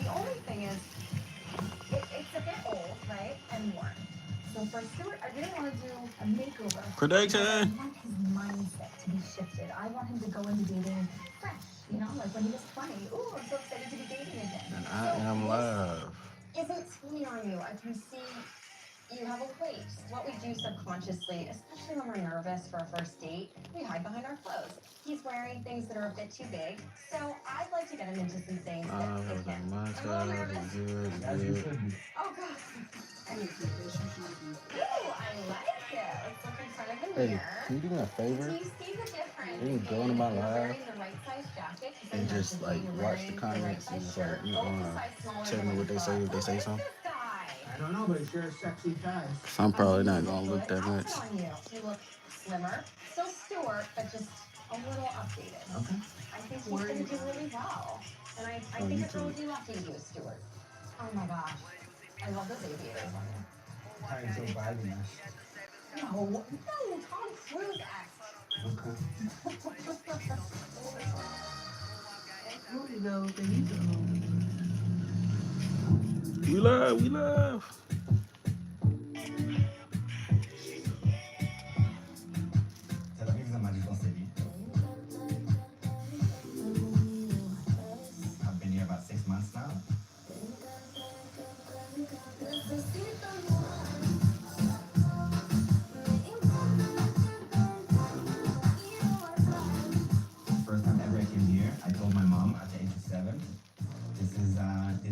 The only thing is, it's a bit old, right? And worn. So for Stuart, I really want to do a makeover. Because I Production. want his mindset to be shifted. I want him to go into dating fresh, like when he was 20. Ooh, I'm so excited to be dating again. And I So am this live. isn't fully on you. I can see you have a weight. What we do subconsciously, especially when we're nervous for a first date, we hide behind our clothes. He's wearing things that are a bit too big, so I'd like to get him into some things that fit him. Everything I'm a little montage nervous. is good, is As you good. should be. Oh God. I need to this. Ooh, I like it. Let's look in front of the Hey, mirror. can you do me a Do favor? you see the difference Can you go into in my you're live wearing the right size jacket? Because and I just mentioned to like you, you're watch the wearing the right comments and size just like shirt, both a size smaller tell than me what what you they say thought. if they Who say is something? this guy? I don't know, but it sure is sexy ties. 'Cause I'm I probably think not it's a gonna look good that outfit much. on you. You look slimmer, still Stuart, but just a little updated. Okay. I think he's going to do really well. And I On think a girl YouTube. would be lucky to do with Stuart. Oh my gosh. I love those aviators on you. Kind of so Barbie now. No, Tom Cruise esque. Okay. Rudy knows that he's alone. We love, we love. Tel Aviv is a magical city. I've been here about 6 months now. First time ever I came here, I told my mom at the age of 7, this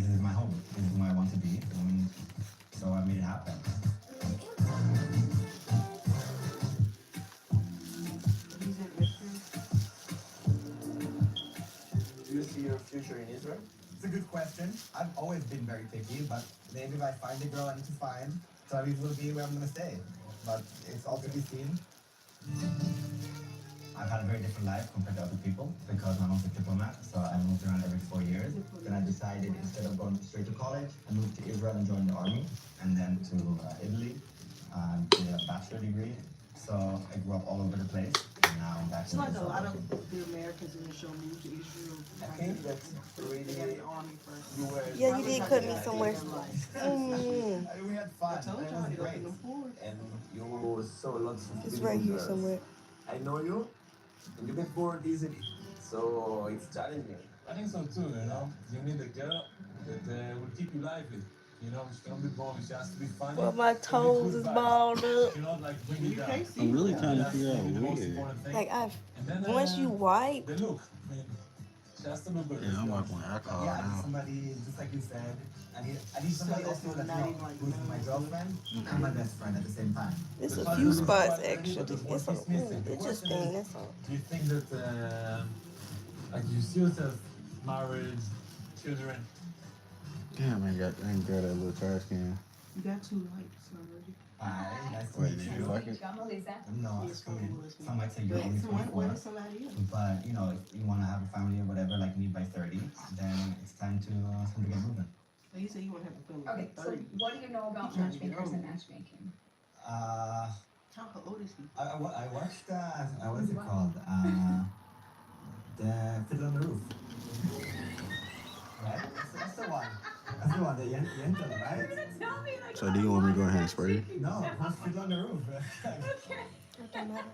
is my home. This is where I want to be. So I made it happen. He's in Israel. Do you see your future in Israel? It's a good question. I've always been very picky, but maybe if I find a girl I need to find, Tel Aviv will be where I'm gonna stay. But it's all to be seen. I've had a very different life compared to other people because my mom's a diplomat, so I moved around every 4 years. Then I decided instead of going straight to college, I moved to Israel and joined the army, and then to Italy, did a bachelor degree. So I grew up all over the place, and now I'm back It's in like a Israel. lot of the Americans in the show moved to Israel. I think that's They got really the army first. you were. Yeah, you did cut me somewhere. We had fun. I told It y'all was to great. open them pores. And you saw lots of It's beautiful right here girls. somewhere. I know you, and you get bored easily, so it's challenging. I think so too, You need a girl that will keep you lively. She cannot be boring, she has to be funny. Well, my She toes is balled up. like bring You you down. can't see I'm really them. trying to That's figure out maybe the most where. important thing. Like And then once you wipe, the look. She has to look good. Yeah, I'm not going alcohol Yeah, I need now. somebody, just like you said, I need somebody also that's Not not even like who's my girlfriend and my best friend at the same time. it's a few spots actually. It's a, it's just thing. That's all. Do you think that, like, you see yourself marriage, children? Damn, I ain't got that little trash can. You got 2 lights already. Hi, nice to Wait, meet did you. you like it? I'm Melissa. No, Yes, I mean, Melissa. some might say you're Wait, only someone 24, wanted somebody else. but if you want to have a family or whatever, like me by 30, then it's time to get moving. So you say you want to have a family Okay, at so 30. what do you know about Trying to get matchmakers over. and matchmaking? Uh, How old is he? I watched, what is it called? The Fiddler on the Roof. Right? That's the one. That's the one, the Yentl, right? Tell me, like, So do you want me to go ahead and spray you? No, who's Fiddler on the Roof? Okay. It don't matter.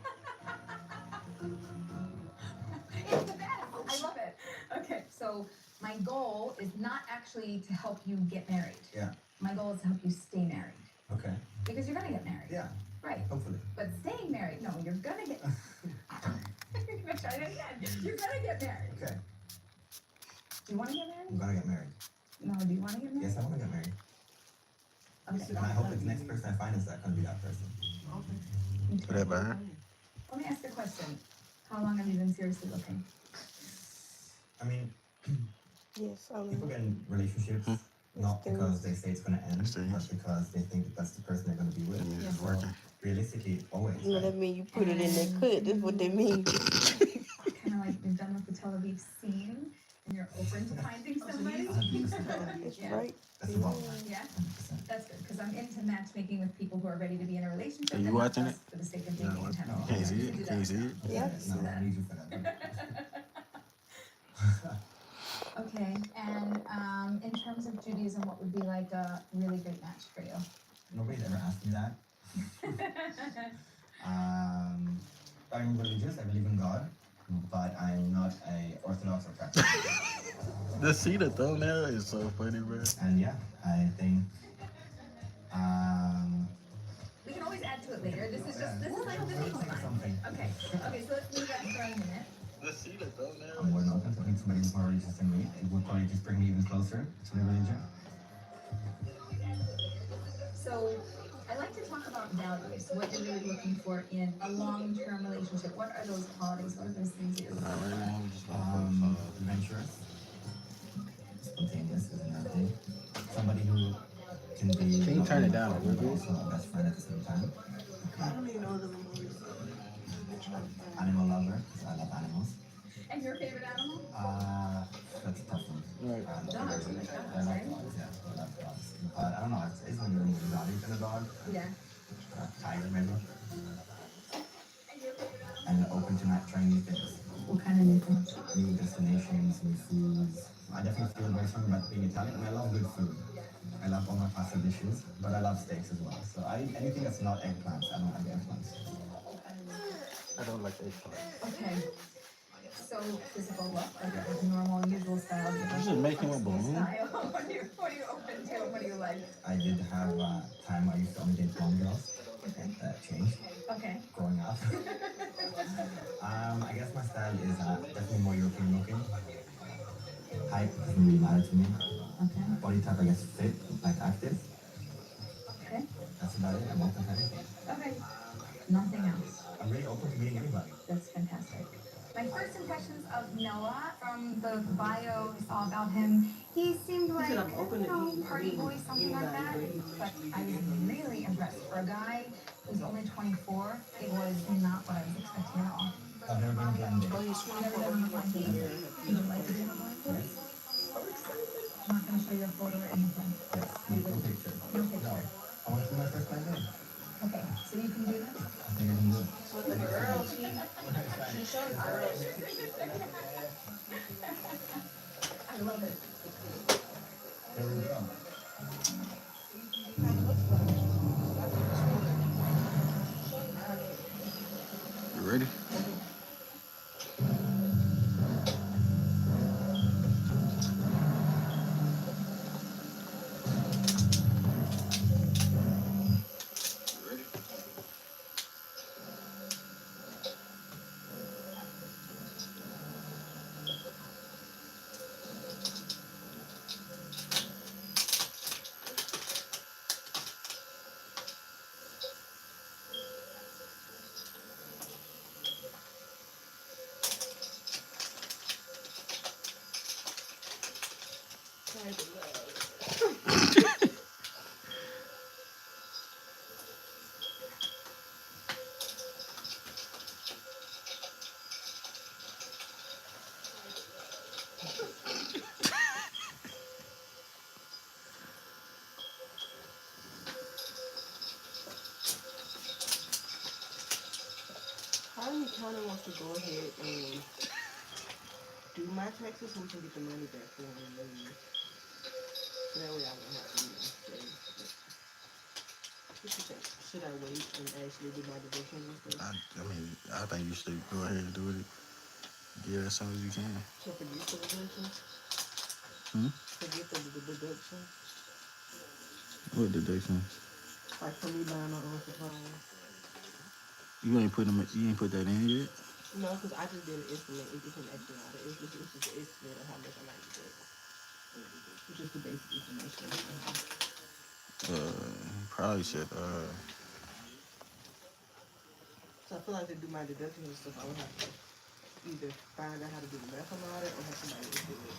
It's the best. I love it. Okay, so my goal is not actually to help you get married. Yeah. My goal is to help you stay married. Okay, Because you're gonna get married. yeah, Right. hopefully. But staying married, no, you're gonna get you're gonna try that again. You're gonna get married. Okay, Do you wanna get I'm married? gonna get married. No, do you wanna get married? Yes, I want to get married. Okay. And I hope that the next person I find is not gonna be that person. Okay. Me too. Put that behind. Let me ask you a question. How long have you been seriously looking? I mean, Yes, people get in relationships not because they say it's gonna end, I see. but because they think that that's the person they're gonna be with. That means it's So, working. realistically, always. you know that mean you put it in that cut. That's what they mean. Kind of like you're done with the Tel Aviv scene and you're open to finding somebody? 100%. It's Yeah. right. That's the one. Yeah, 100%. that's good, because I'm into matchmaking with people who are ready to be in a relationship. Are you and not watching just for the sake of Yeah, dating and watch- having No, a Can you see relationship. it? Do Can you that. see it? Okay, Yeah. no, I need you for that. Okay, and in Judaism, what would be like a really great match for you? Nobody's ever asked me that. I'm religious. I believe in God, but I'm not a Orthodox or practicing. The Cedar thrown there is so funny, bro. And yeah, I think. We can always add to it later. This is like the Think baseline. something. Okay, so let's leave that for a minute. The Cedar thrown there. I'm more than open to meet somebody who's more religious than me. It would probably just bring me even closer to the religion. So I like to talk about values. What you're really looking for in a long-term relationship. What are those qualities? What are those things that you're looking Not for? right now. We just gonna Adventurous, spontaneous is another thing. Somebody who can be. Can you turn it down a little bit? Also a best friend at the same time. I don't even know the movies. Animal lover, because I love animals. And your favorite animal? That's a tough one. Right. I love Dogs, dogs. like dogs, I love right? dogs, yeah. I love dogs. But I don't know, it's not really more exotic than a dog. Yeah. Tiger, maybe. And open to not trying new things. What kind of new things? New destinations, new foods. I definitely feel very strong about being Italian, and I love good food. I love all my pasta dishes, but I love steaks as well. So anything that's not eggplants, I don't like eggplants. I don't like eggplant. Okay. So physical look, like a normal, usual style. You just making a balloon? Style. What are you open to? What do you like? I did have a time I used to only date blonde girls. Okay. That changed Okay. growing up. I guess my style is definitely more European looking. Height doesn't really matter to me. Okay. Body type, I guess, fit, like active. Okay. That's about it. I'm open to anything. Okay. Nothing else. I'm really open to meeting anybody. That's fantastic. My first impressions of Noah from the bio I saw about him, he seemed like, said I'm open to meeting party boy, something like that. anybody, But I was really impressed. For a guy who's only 24, it was not what I was expecting at all. I've never been blended. Oh, you You've swam never for been on a blind date? Yeah. You would like to do a blind date? Yes. I'm not going to show you a photo or anything. Yes. No picture. No picture. No. I want to do my first blind date. Okay, so you can do this? I think I can do it. So the girls, she showed the girls. I love it. There we go. You ready? Harley County wants to go ahead and do my taxes so we can get the money back for them later. So that way I won't have to, say, what you think? Should I wait and actually do my deduction and stuff? I mean, I think you should go ahead and do it. Get it as soon as you can. So forget the deduction? Hmm? Forget the deduction? What deduction? Like for me buying my own supplies? You ain't put that in yet? No, because I just did an estimate. It didn't actually matter. It's just an estimate of how much I might get. It's just the basic information. Probably should. So I feel like to do my deductions and stuff, I would have to either find out how to do the math on all that or have somebody else do it.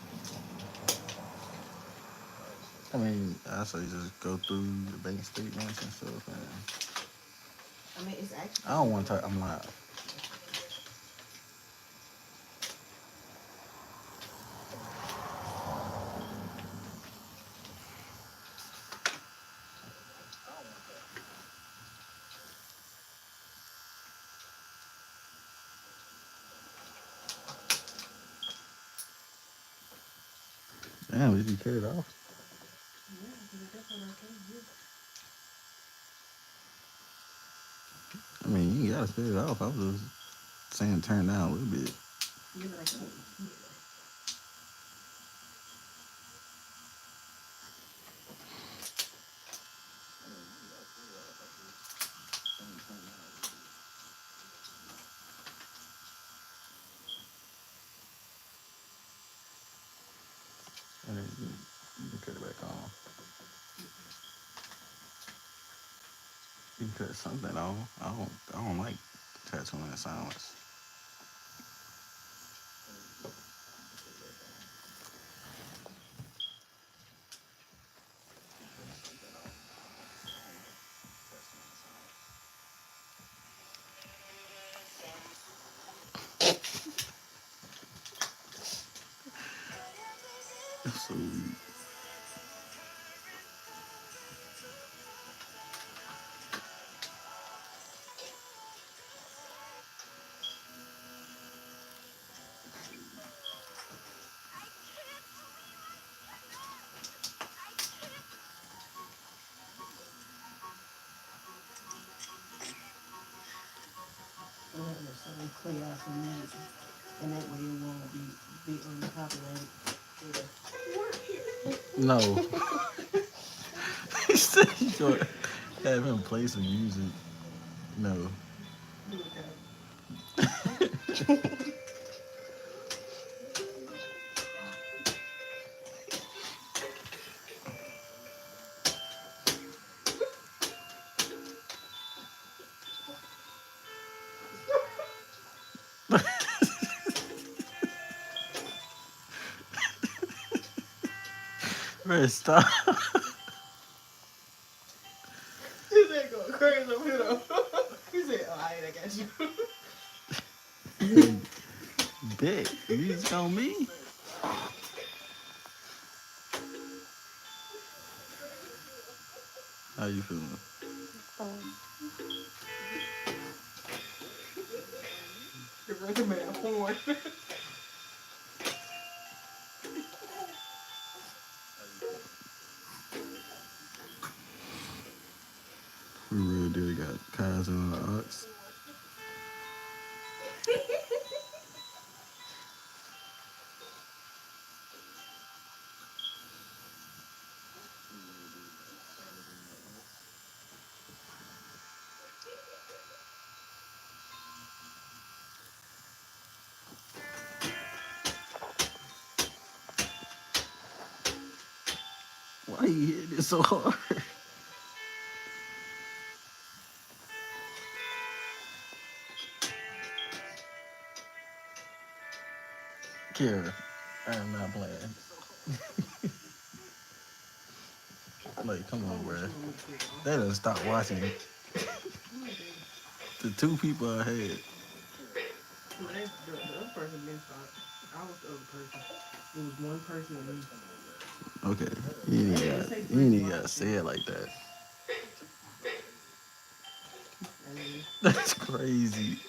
I mean, I say just go through the bank statements and stuff. And I mean, it's actually. I don't want to. I'm not. Damn, did you cut it off? gotta spit it off. I was just saying turn down a little bit. Yeah, but I can't hear. And then you can cut it back on. You can cut something on. I don't like tattooing in silence. So I'm having to song clear out some music, and that way it won't be uncopyrighted. no. He said you gonna have him play some music. No. Red, stop. This ain't going crazy over here though. He said, "Oh, I got you." Bet. Music on me. How you feeling? The recommend porn. We really did got Kaiser on the ox. Why you hitting it so hard? Kara, I am not playing. Like, come on, bro. They done stop watching it. The two people I had. The other person been stopped. I was the other person. It was one person and me. Okay, you ain't even gotta say it like that. That's crazy.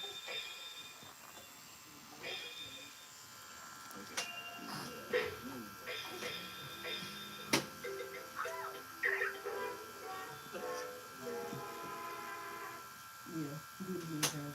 Yeah, do it again, Karen.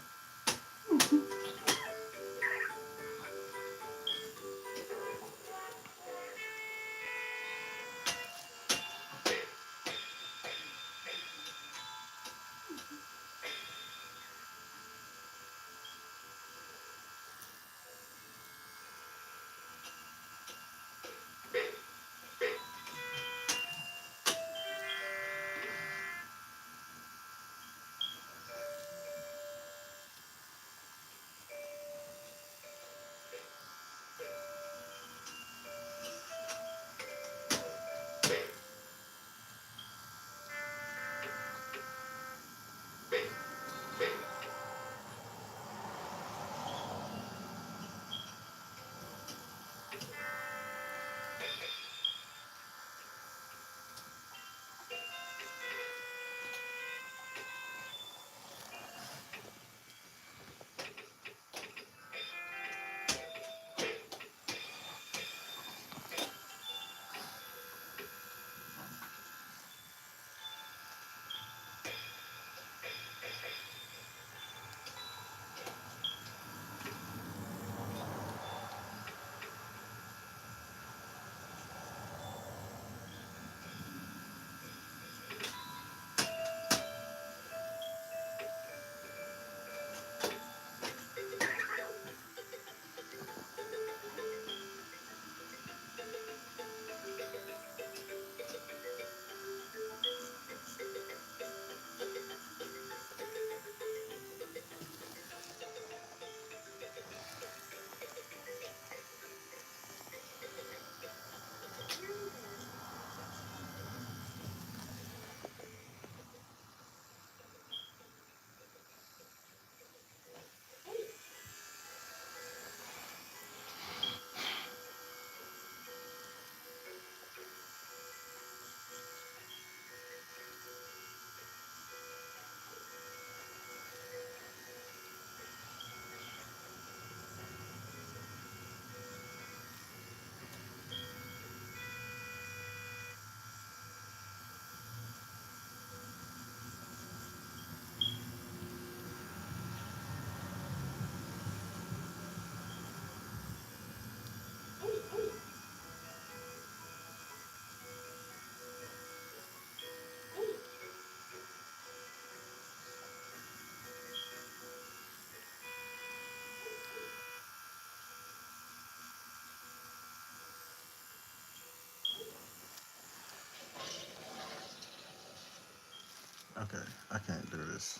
this.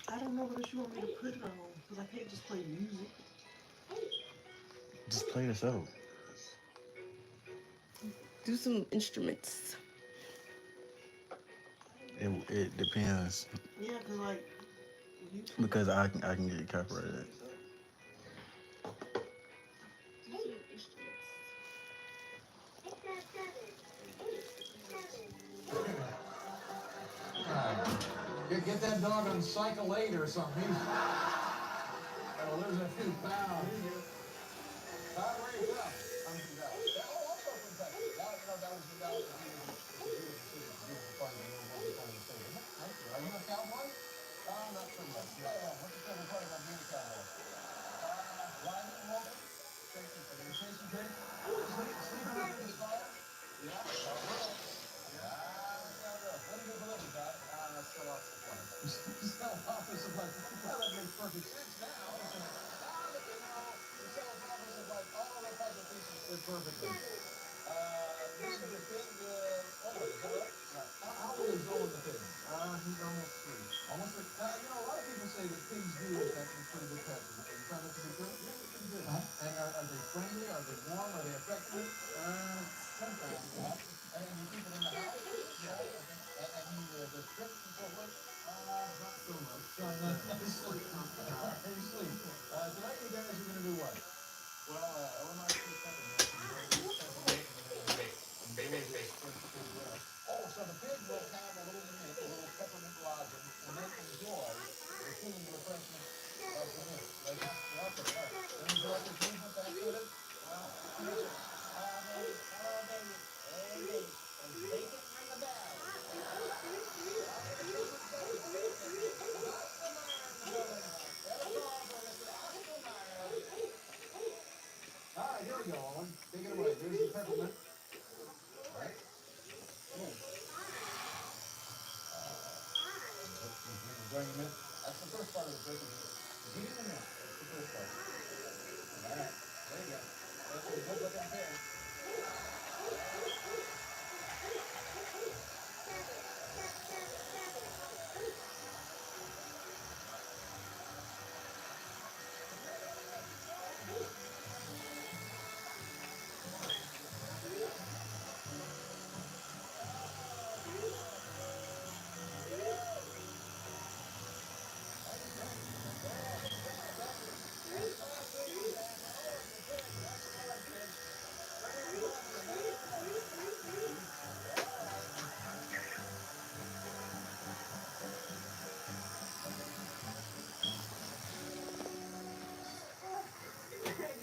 I don't know what else you want me to put it on, because I can't just play music. Just play this out. Do some instruments. It depends Yeah, because like YouTube. because I can get copyrighted. Do some instruments. Get that dog on cycle 8 or something. Oh, there's a few pounds. Where are you from? I'm from Dallas. Yeah, oh, also from Texas. That was a beautiful city. It's a beautiful part of the world, what we call the state, isn't it? Thank you. Are you a cowboy? Not so much. Yeah. What's your favorite part about being a cowboy? Riding the motor? Chasing pigs? Sleeping with the fire? Yeah. What do you do for a living, Todd? Sell off supplies. Sell office supplies. Well, that makes perfect sense now. You sell off office supplies. All the puzzle pieces fit perfectly. This is your pig, Owen, is that right? Right. How old is Owen the pig? He's almost 3. Almost 3. A lot of people say that pigs do in fact make pretty good pets. Are you find that to be true? Yeah, it's pretty good. And are they friendly? Are they warm? Are they affectionate? Sometimes, yeah. And you keep it in the house? Yeah. And you the trips and so forth? Not so much. They sleep. They sleep. Tonight you guys are going to do what? Well, Omar keeps peppermint. Oh, so the pig will have a little mint, a little peppermint lozenge, and then enjoy the cooling refreshment of the mint. Okay, all right. And would you like to choose what that's with it? All right, here we go, Owen. Take it away. There's the peppermint. All right. Enjoying the mint. That's the first part of the trick. Eating the mint. That's the first part. All right. There you go. That's a good looking pig.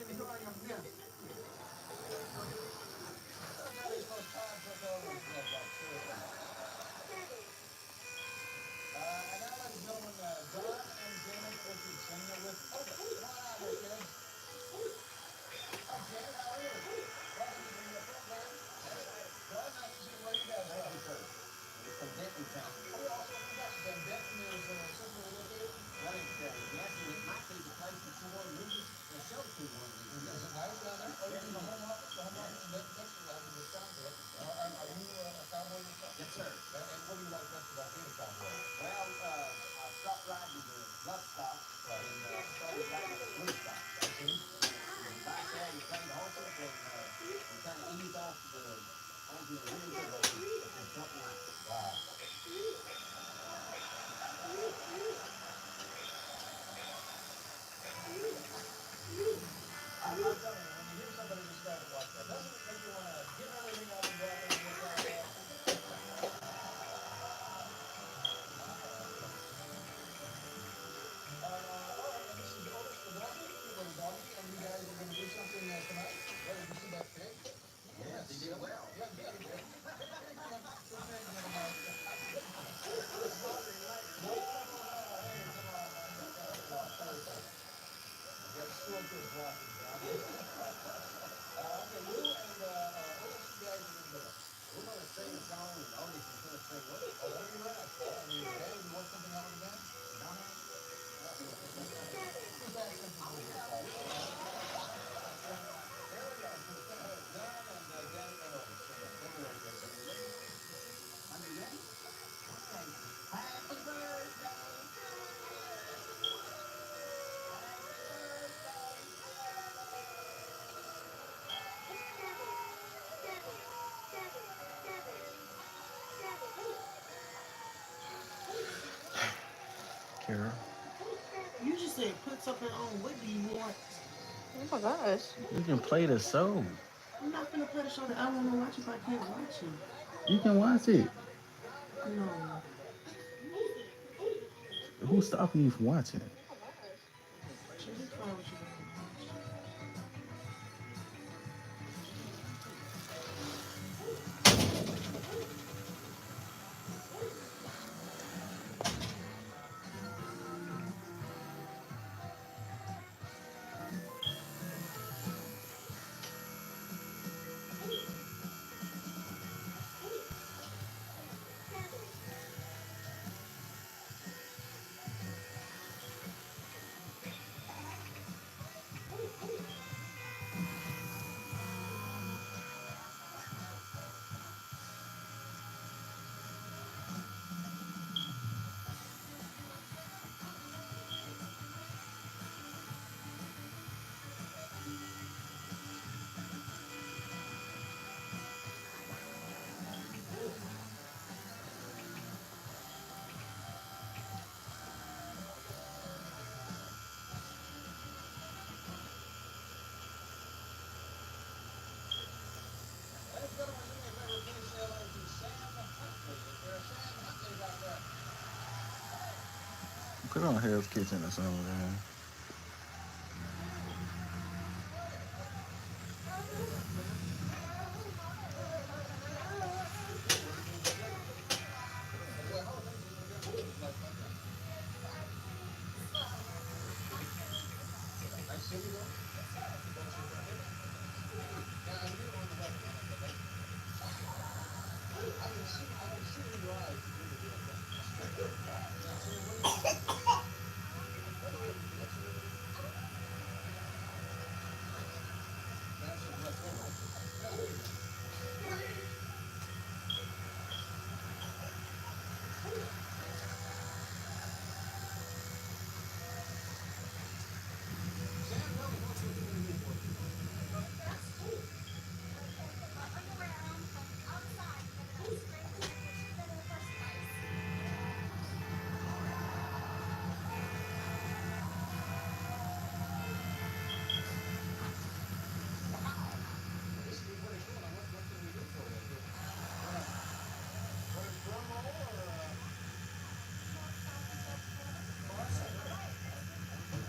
Enjoying a mint. Everybody's so tired to go with that, seriously. And now, ladies and gentlemen, Don and Janet Richardson are with. Okay, come on out here, kids. Hi, Janet, how are you? Welcome to the program. Don, nice to see you. Where are you guys from? Sir. We're from Denton Town. Oh, you're also from Denton. And Denton is centrally located? Right, yes, and it might be the place that you want to move the show to one of these days. Is it nice down there? Oh, you're in the home office? The home office in Denton, Texas? I can just sound it. Are you a cowboy yourself? Yes, sir. And what do you like best about being a cowboy? Well, I stopped riding the rough stock and started riding the blue stock. Okay. And back there, you train horses and you kind of ease off onto the wheels of a front line. Wow. I'm telling you, when you hear somebody describe it like that, doesn't it make you want to give everything up and go out there and get that? All right, and this is Otis the doggy, cute little doggy, and you guys are going to do something tonight. Well, did you see that pig? Yes, he did well. Yeah, he did. Stroke is walking down. Okay, you and Otis, you guys are going to do it. We're going to sing a song, and Otis is going to sing with us. Oh, there you are. And the band, you want something out of the band? No, no. Who's that something over here? There we are. John and Janet and Otis. Don't worry, care. You just said put something on. What do you want? Oh my gosh. You can play the show. I'm not gonna play the show that I want to watch if I can't watch it. You can watch it. No. Who's stopping you from watching it? Should just find what you want to watch. Ladies and gentlemen, do me a favor, please say hello to Sam Huntley. Is there Sam Huntley back there? Put on Hell's Kitchen or something, man. Nice city, though. Yeah, I'm new on the web. I can see in your eyes. You really do. Yeah, so what do you That's a red photo. Sam, tell me what's what you gonna do for you. This is pretty cool. Now, what can we do for you? What a promo or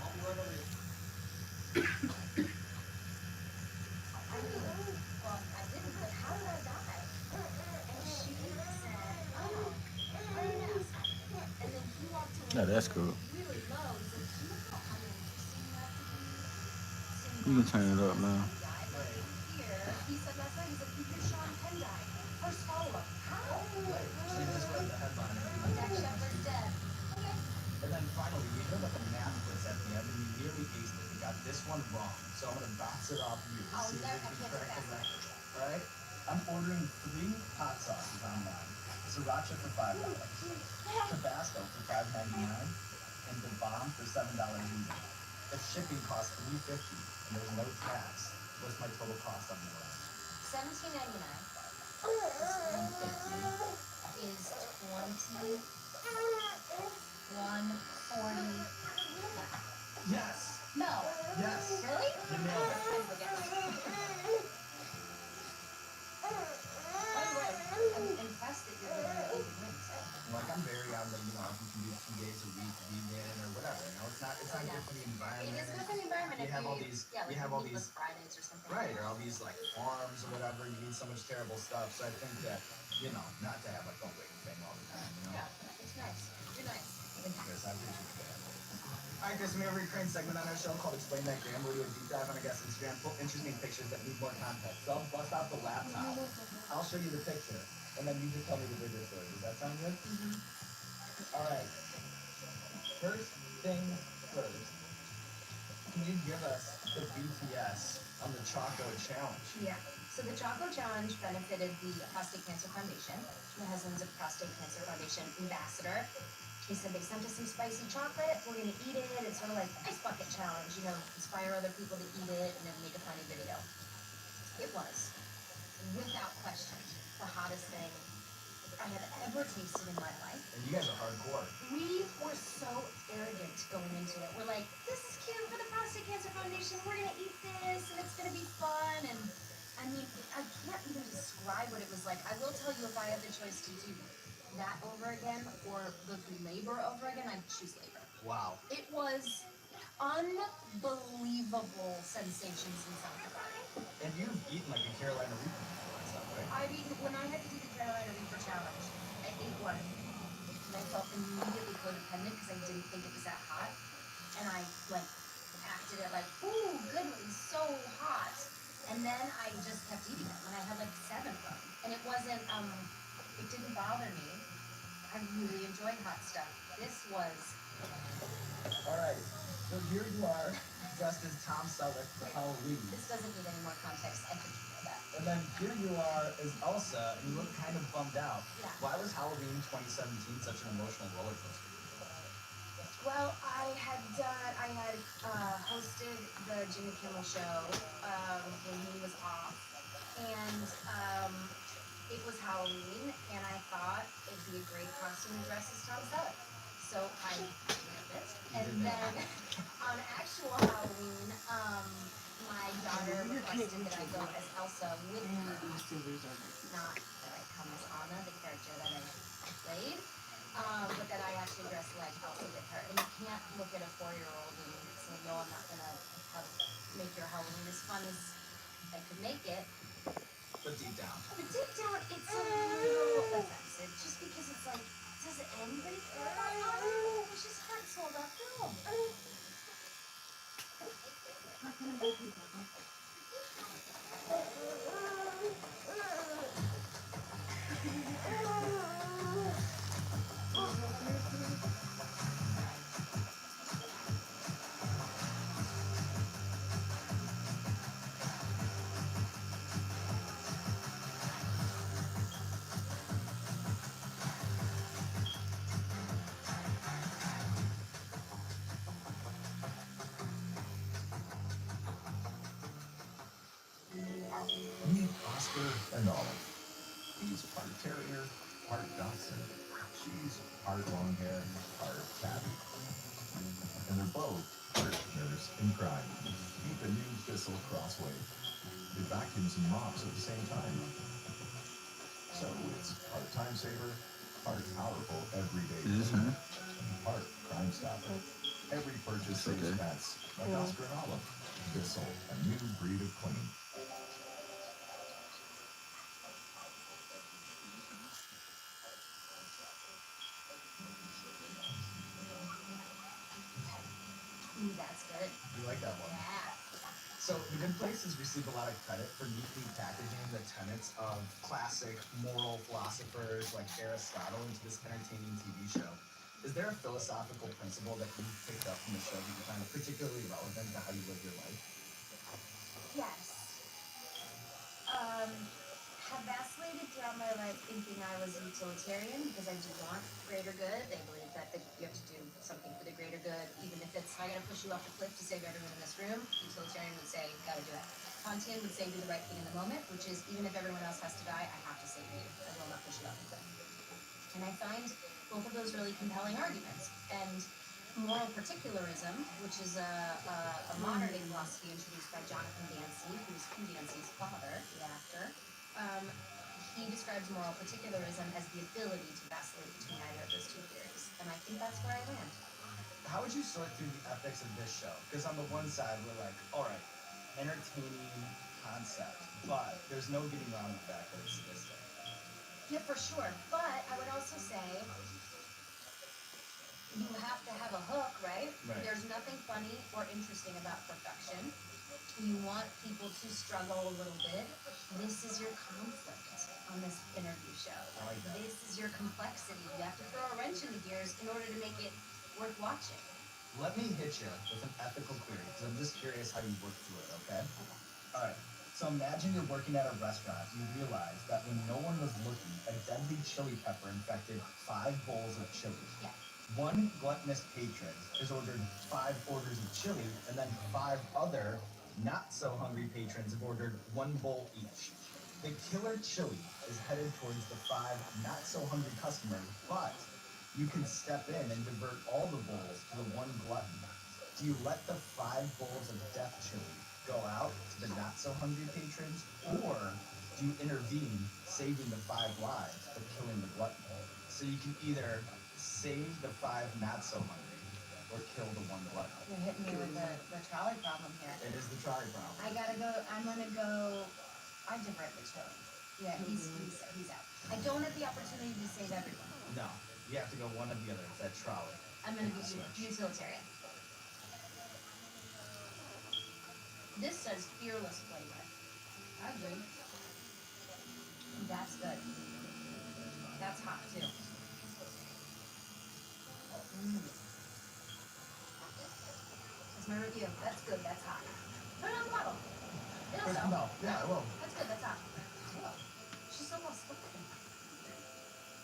I'll be right over here. I mean, well, I didn't, but how did I die? And she said, oh, I didn't ask. And then he walked No, away that's cool. really low. He's like, do you know how uninteresting you have to be to You not can turn it up discuss now. how he died? Like, here, he said last night, he's like, you hear Sean Penn died. First follow-up. How? Right. So you just read the headline. Jack Shepard's dead. Okay. And then finally, we heard about the math quiz at the end, and you nearly aced it. You got this one wrong. So I'm gonna bounce it off you. I'll See if never- you I can can't do crack the that. record. All right. I'm ordering 3 hot sauces online. Sriracha for $5, Tabasco for $5.99, and the bomb for $7 each. If shipping costs $3.50 and there's no tax, what's my total cost on the order? $17.99 is 21.40. Yes. No. Yes. Really? You nailed it. I forget. By the way, I'm impressed that you're doing vegan wings. Like I'm very on the, if you can do 2 days a week vegan or whatever, it's not Yeah. good for the environment. It is good for the environment We if have you, all these, yeah, we like have all meatless these, Fridays or something. right, or all these like farms or whatever, you eat so much terrible stuff, so I think that, not to have like a weight thing all the time, Yeah, it's nice. You're nice. Thank you, Chris, I appreciate that. Alright, Chris, we have a recurring segment on our show called Explain That Gram, where we do a deep dive on a guest's Instagram, pull interesting pictures that need more context. So I'll bust out the laptop, I'll show you the picture, and then you just tell me the bigger story. Does that sound good? Alright. First thing first, can you give us the BTS on the Choco Challenge? Yeah. So the Choco Challenge benefited the Prostate Cancer Foundation. My husband's a Prostate Cancer Foundation ambassador. He said they sent us some spicy chocolate. We're gonna eat it. It's sort of like ice bucket challenge, inspire other people to eat it and then make a funny video. It was, without question, the hottest thing I have ever tasted in my life. And you guys are hardcore. We were so arrogant going into it. We're like, this is cute for the Prostate Cancer Foundation. We're gonna eat this and it's gonna be fun. And I mean, I can't even describe what it was like. I will tell you, if I had the choice to do that over again or the labor over again, I'd choose labor. Wow. It was unbelievable sensations inside your body. And you've eaten like a Carolina Reaper before and stuff, right? I mean, when I had to do the Carolina Reaper challenge, I ate one, and I felt immediately codependent because I didn't think it was that hot, and I like acted it like, ooh, good, it was so hot, and then I just kept eating it, and I had like 7 of them, and it wasn't, it didn't bother me. I really enjoyed hot stuff. This was, Alright, so here you are, dressed as Tom Selleck for Halloween. this doesn't need any more context. I think you know that. And then here you are as Elsa, and you look kind of bummed out. Yeah. Why was Halloween 2017 such an emotional roller coaster? Well, I had hosted the Jimmy Kimmel show when he was off, and it was Halloween, and I thought it'd be a great costume to dress as Tom Selleck. So I did it, and then on actual Halloween, my daughter requested that I go as Elsa with her, not that I come as Anna, the character that I played. But that I actually dress like Elsa with her. And you can't look at a 4-year-old and say, no, I'm not gonna make your Halloween as fun as I could make it. But deep down. But deep down, it's a little offensive, just because it's like, does anybody care about Halloween? It's just heart and soul that film. Meet Oscar and Olive. He's part terrier, part dachshund. She's part long hair, part tabby. And they're both partners in crime. Meet the new Thistle Crosswave. It vacuums and mops at the same time. So it's part time saver, part powerful everyday Is this cleaner, her? and part crime stopper. Every purchase saves Okay. pets, like Oscar and Olive. Thistle, a new breed of clean. Ooh, that's good. You like that one? Yeah. So The Good Place has received a lot of credit for neatly packaging the tenets of classic moral philosophers like Aristotle into this entertaining TV show. Is there a philosophical principle that you picked up from the show that you find particularly relevant to how you live your life? Yes. Have vacillated throughout my life thinking I was a utilitarian because I do want greater good. They believe that you have to do something for the greater good, even if it's I gotta push you off the cliff to save everyone in this room. Utilitarian would say, gotta do it. Kantian would say, do the right thing in the moment, which is even if everyone else has to die, I have to save you. I will not push you off the cliff. And I find both of those really compelling arguments. And moral particularism, which is a modern day philosophy introduced by Jonathan Dancy, who's Hugh Dancy's father, the actor. He describes moral particularism as the ability to vacillate between either of those two theories. And I think that's where I land. How would you sort through the ethics of this show? Because on the one side, we're like, all right, entertaining concept, but there's no getting around the fact that it's sadistic. Yeah, for sure. But I would also say you have to have a hook, right? Right. There's nothing funny or interesting about perfection. You want people to struggle a little bit. This is your conflict on this interview show. I like that. This is your complexity. You have to throw a wrench in the gears in order to make it worth watching. Let me hit you with an ethical query, because I'm just curious how you work through it, okay? All right. So imagine you're working at a restaurant. You realize that when no one was looking, a deadly chili pepper infected 5 bowls of chili. Yeah. One gluttonous patron has ordered 5 orders of chili, and then 5 other not so hungry patrons have ordered 1 bowl each. The killer chili is headed towards the 5 not so hungry customers, but you can step in and divert all the bowls to the 1 glutton. Do you let the 5 bowls of death chili go out to the not so hungry patrons, or do you intervene, saving the 5 lives but killing the glutton? So you can either save the 5 not so hungry or kill the 1 glutton. You're hitting me with the trolley problem here. It is the trolley problem. I'm gonna go, I divert the chili. Yeah, he's out. I don't have the opportunity to save everyone. No, you have to go one or the other. It's that trolley. I'm gonna be utilitarian. This says fearless flavor. I agree. That's good. That's hot too. That's my review. That's good. That's hot. Put it on the bottle. It'll sell. No, yeah, well, That's good. That's hot. She's so well spoken.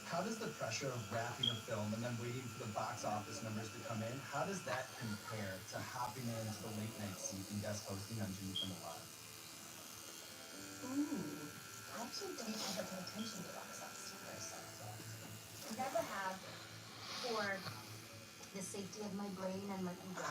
how does the pressure of wrapping a film and then waiting for the box office numbers to come in, how does that compare to hopping into the late night seat and guest hosting on Jimmy Kimmel Live? I actually don't ever pay attention to box office numbers. Never have, for the safety of my brain and my ego.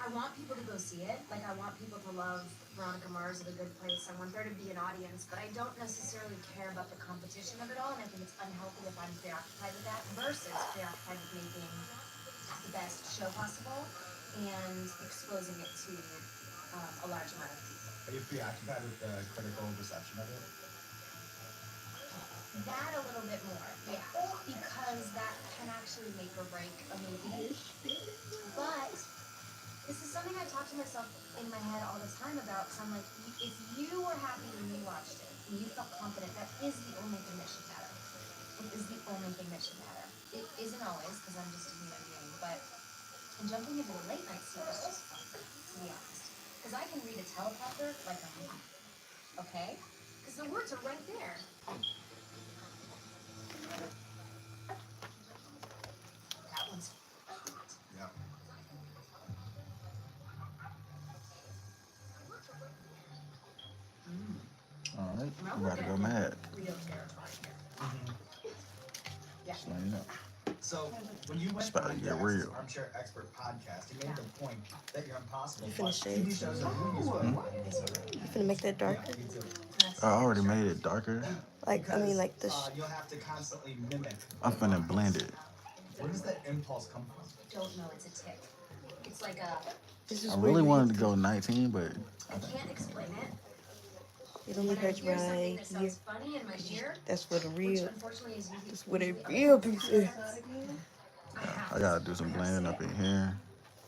I want people to go see it. Like, I want people to love Veronica Mars of The Good Place. I want there to be an audience, but I don't necessarily care about the competition of it all, and I think it's unhealthy if I'm preoccupied with that versus preoccupied with making the best show possible and exposing it to a large amount of people. Are you preoccupied with the critical reception of it? That a little bit more, yeah, because that can actually make or break a movie. But this is something I talk to myself in my head all the time about. So I'm like, if you were happy when you watched it, and you felt confident, that is the only thing that should matter. It is the only thing that should matter. It isn't always, because I'm just a human being, but jumping into the late night scene is just fun, to be honest. Because I can read a teleprompter like a movie, okay? Because the words are right there. That one's hot. Yeah. All right, I'm about to go mad. Real territory here. Yeah. Just letting you know. So, when you went It's about on to get Dax's real. Armchair Expert podcast, you made the point that you're impossible. You finished TV it? shows and movies were You finna make that darker? Yeah, me too. I already made it darker. Like, I mean, like this. You'll have to constantly mimic. I'm finna blend it. Where does that impulse come from? Don't know, it's a tick. It's like a, This is I where really you wanted to go 19, but I can't explain it. It only When I hurts hear something right that here. sounds funny in my ear, That's where the which real. unfortunately is usually. That's where the usually real other piece people's is. accents, I I gotta do some blending up in here,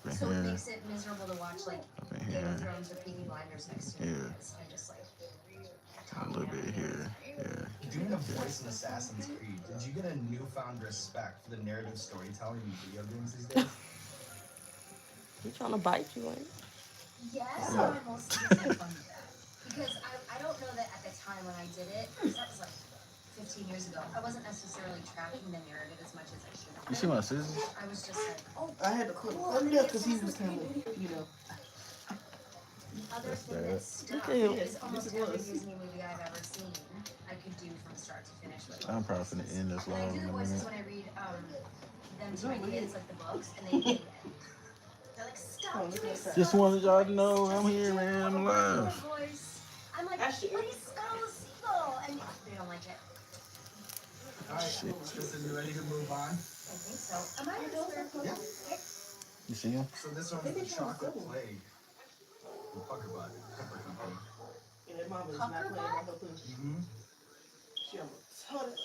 up in So it here, makes it miserable to watch like up in Game of here, Thrones or Peaky Blinders next to me. Yeah. Because I just like. a little bit here. Yeah. Doing a voice in Assassin's Creed, did you get a newfound respect for the narrative storytelling in video games these days? He trying to bite you, ain't Yes, Yeah. but I'm also just like fun with that. Because I don't know that at the time when I did it, because that was like 15 years ago, I wasn't necessarily tracking the narrative as much as I should have. You see my scissors? I was just like, oh, I had to clip him up because he was kind of, you know. the other That's thing that. that stuck Look at him. is almost Yes, it every was. Disney movie I've ever seen, I could do from start to finish with. I'm probably finna end this And I vlog do in the a voices minute. when I read them to my kids, like the books, and they hate it. They're like, stop doing so. Just wanted y'all to know I'm here, man. I'm alive. Voice. I'm like, Actually, please spell the seagull, and they don't like it. Alright, Shit. Tristan, you ready to move on? I think so. Am I Yeah. You see him? So this one's the Chocolate Plague. The Pucker Bud Pepper Company. And their mama is not playing about her pussy. Mm-hmm. She almost told it.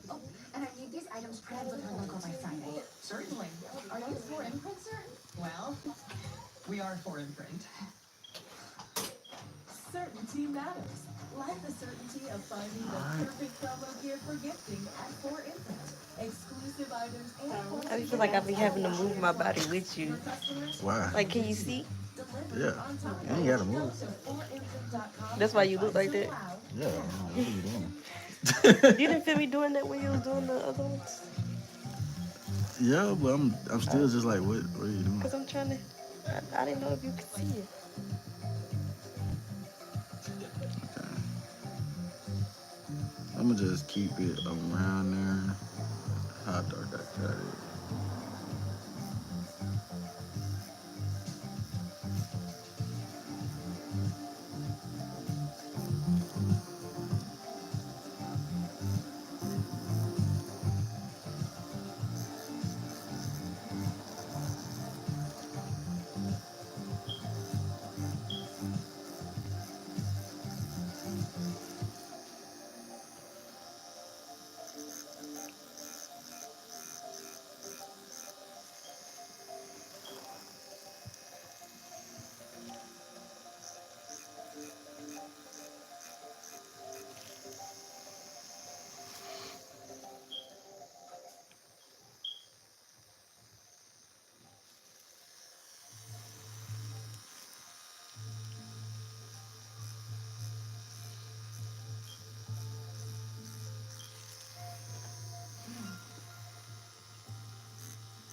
Oh, and I need these items printed with her logo by Friday. Certainly. Are you 4imprint, sir? Well, we are 4imprint. Certainty matters. Like the certainty of finding the perfect promo gear for gifting at 4imprint. Exclusive items and I feel like I be having to move my body with you. Why? Like, can you see? Yeah. You ain't gotta move. That's why you look like that. Yeah. What are you doing? You didn't feel me doing that when you was doing the other ones? Yeah, but I'm still just like, what are you doing? Because I'm trying to. I didn't know if you could see it. I'm gonna just keep it around there. How dark I got it.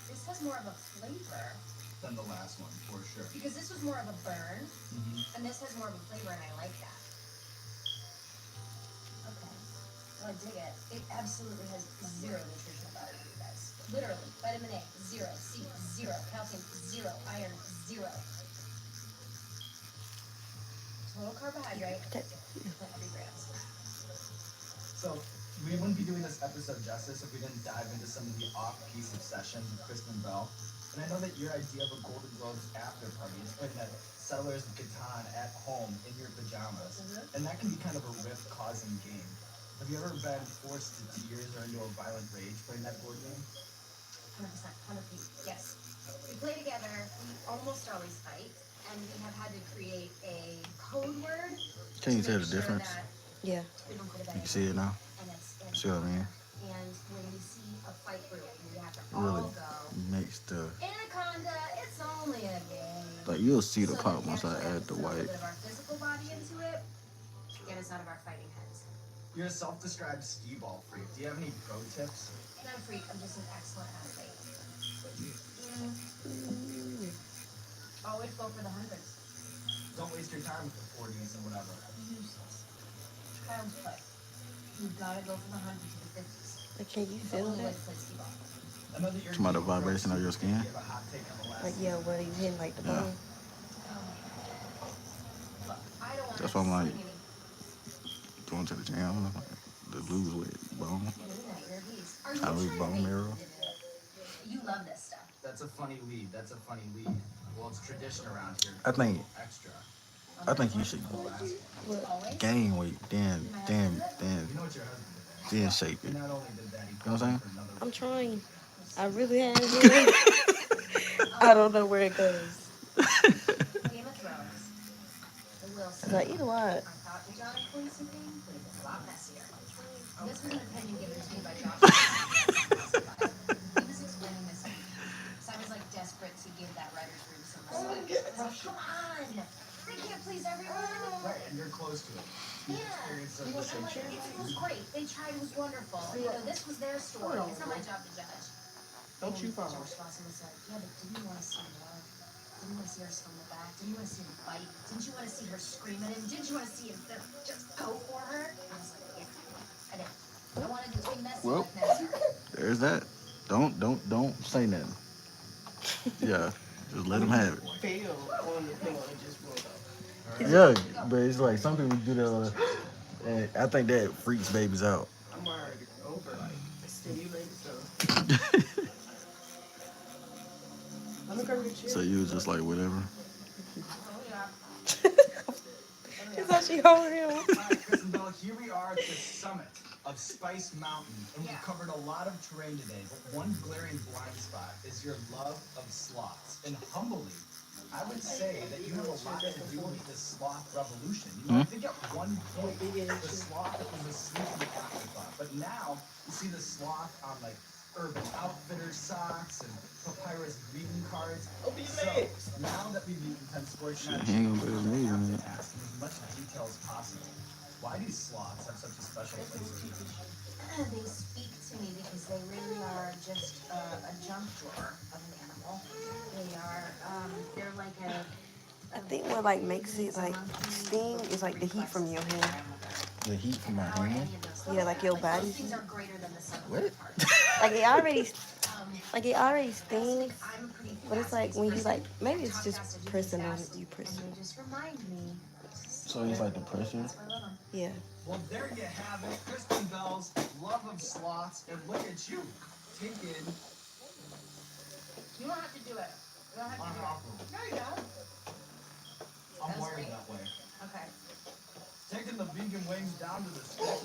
This has more of a flavor Than the last one, for sure. because this was more of a burn, Mm-hmm. and this has more of a flavor, and I like that. Okay, so I dig it. It absolutely has zero nutritional value, you guys. Literally, vitamin A, 0, C, 0, calcium, 0, iron, 0. Total carbohydrate, 3 grams. So we wouldn't be doing this episode justice if we didn't dive into some of the off-piece obsession with Kristen Bell. And I know that your idea of a Golden Globes after party is putting that Settlers of Catan at home in your pajamas. And that can be kind of a rift-causing game. Have you ever been forced to tears or into a violent rage playing that board game? 100%, 100%, yes. We play together, we almost always fight, and we have had to create a code word. Can you to tell make the sure difference? that Yeah. we don't go to bed You can see it now. and it's See what I mean? And when we see a fight brewing, we have to Really all go. makes the Anaconda, it's only a game. like you'll see the So pop that we once I actually have add to the put a little white. bit of our physical body into it, get us out of our fighting heads. You're a self-described skee ball freak. Do you have any pro tips? Not a freak, I'm just an excellent athlete. Always go for the hundreds. Don't waste your time with the 40s and whatever. Useless. Child's play. You've got to go for the hundreds and the 50s. Like, can you It's the feel only way that? to play skee ball. I know that you're Come out the vibration of your skin? You have a hot take on the last Like, yeah, where you hitting like the Yeah. bone? Look, I don't want That's to why I'm like- see any Going to the gym, the lose weight, bone. Are you I lose trying to bone make- marrow. You love this stuff. That's a funny lead. That's a funny lead. Well, it's tradition around here. I think- Extra. I think you should The last one. What? Always. gain weight, then You know what your husband did? then shape He it. not only did that, he You know what I'm saying? for another I'm week. trying. I really have. Been. I don't know where it goes. Game of Thrones. The Wilson. Cause I eat a lot. I thought the John and Quincy thing was a lot messier. This was an opinion given to me by Josh. He was explaining this to me. So I was like desperate to give that writer's room some respect. I was like, come on! They can't please everyone! Right, and you're close to it. You Yeah. experienced some I'm of the same like, shit. it was great. They tried, it was wonderful. You know, this was their story. It's not my job to judge. Don't you And fall. Josh Lawson was like, yeah, but didn't you want to see more? Didn't you want to see her swing the back? Didn't you want to see him fight? Didn't you want to see her scream at him? Didn't you want to see him just go for her? I was like, yeah, I did. I wanted to be messy Well. like Nestor. There's that. Don't say nothing. Yeah, just let them have it. Fell on the pillow and just rolled up. Yeah, but it's like some people do that, and I think that freaks babies out. I'm already over like stimulated, so I'm gonna go get you. So you was just like whatever. Oh, yeah. It's how she holding him. All right, Kristen Bell, here we are at the summit of Spice Mountain, and we've Yeah. covered a lot of terrain today, but one glaring blind spot is your love of sloths. And humbly, I would say that you have a lot to do with the sloth revolution. You know, I think at one point, the sloth was a sneaky afterthought, but now you see the sloth on like Urban Outfitters socks and Papyrus greeting cards. Open your So, legs. now that we've eaten 10 sports, Shit, he ain't gonna put his knees in to it. ask in as much detail as possible. Why do sloths have such a special place in you? They speak to me because they really are just a junk drawer of an animal. They are, they're like a. I think what like makes it like sting is like the heat from your hair. The heat from my Or hand. any of those Yeah, like your Those body. things are greater than the sum of What? their parts. Like it already, Um, like it already also, stings. I'm a pretty But it's like fast-paced when you person. like, maybe I it's talk just fast, I do things pressing on fast, you and pressing. you just remind me to So it's like the pressure. That's what I love 'em. Yeah. Well, there you have it. Kristen Bell's love of slots, and look at you taking You don't have to do it. You don't have to do it. No, you don't. I'm That was wired great. that way. Okay. Taking the vegan wings down to the stick,